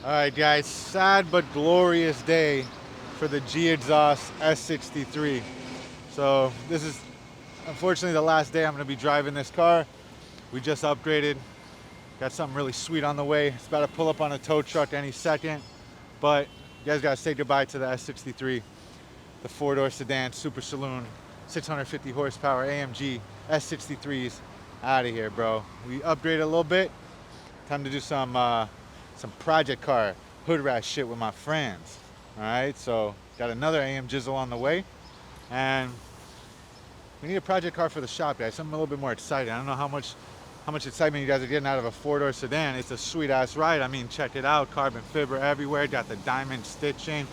All right, guys, sad but glorious day for the Gexhaust S63. So this is unfortunately the last day I'm gonna be driving this car. We just upgraded, got something really sweet on the way. It's about to pull up on a tow truck any second, but you guys gotta say goodbye to the S63, the four-door sedan, super saloon, 650 horsepower AMG S63s. Out of here, bro. We upgraded a little bit. Time to do some project car hood rat shit with my friends. All right, so got another AM Jizzle on the way, and we need a project car for the shop, guys. Something a little bit more exciting. I don't know how much excitement you guys are getting out of a four-door sedan. It's a sweet ass ride. I mean, check it out. Carbon fiber everywhere. Got the diamond stitching.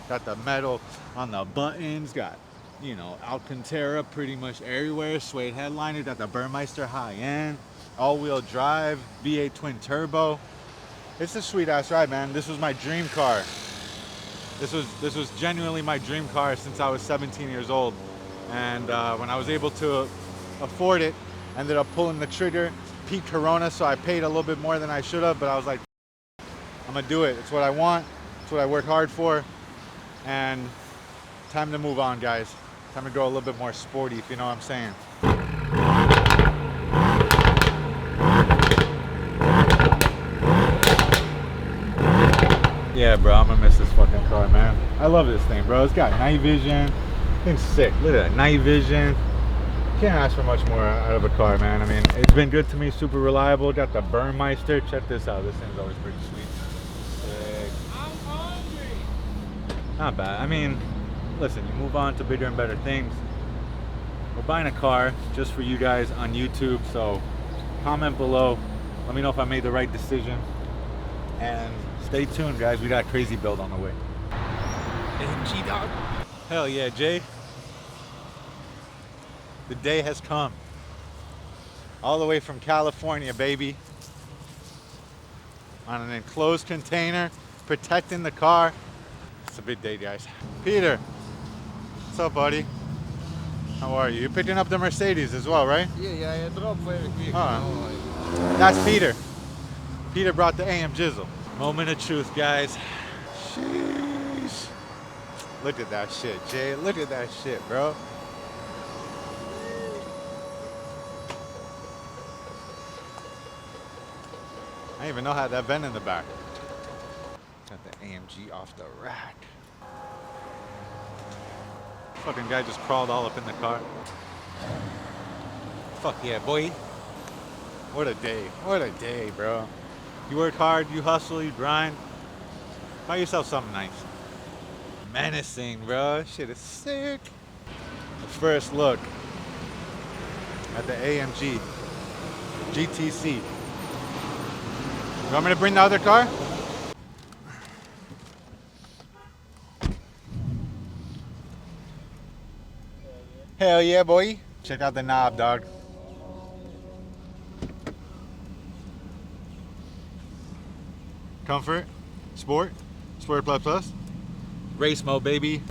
Got the metal on the buttons. Got, you know, Alcantara pretty much everywhere. Suede headliner. Got the Burmeister high end. All-wheel drive. V8 twin turbo. It's a sweet ass ride, man. This was my dream car. This was genuinely my dream car since I was 17 years old. And when I was able to afford it, ended up pulling the trigger. Peak Corona, so I paid a little bit more than I should have, but I was like, I'm gonna do it. It's what I want. It's what I work hard for. And time to move on, guys. Time to go a little bit more sporty, if you know what I'm saying. Yeah, bro, I'm gonna miss this fucking car, man. I love this thing, bro. It's got night vision. Thing's sick. Look at that, night vision. Can't ask for much more out of a car, man. I mean, it's been good to me, super reliable. Got the Burmeister. Check this out. This thing's always pretty sweet. Sick. I'm hungry. Not bad. I mean, listen, you move on to bigger and better things. We're buying a car just for you guys on YouTube, so comment below. Let me know if I made the right decision. And stay tuned, guys. We got a crazy build on the way. AMG dog. Hell yeah, Jay. The day has come. All the way from California, baby. On an enclosed container, protecting the car. It's a big day, guys. Peter, what's up, buddy? How are you? You're picking up the Mercedes as well, right? Yeah, I drop very quick. That's Peter. Peter brought the AM Jizzle. Moment of truth, guys. Sheesh. Look at that shit, Jay. Look at that shit, bro. I didn't even know how that vent in the back. Got the AMG off the rack. Fucking guy just crawled all up in the car. Fuck yeah, boy. What a day. What a day, bro. You work hard, you hustle, you grind. Buy yourself something nice. Menacing, bro. Shit is sick. The first look at the AMG GTC. You want me to bring the other car? Hell yeah, boy. Check out the knob, dog. Comfort, sport, sport plus plus. Race mode, baby.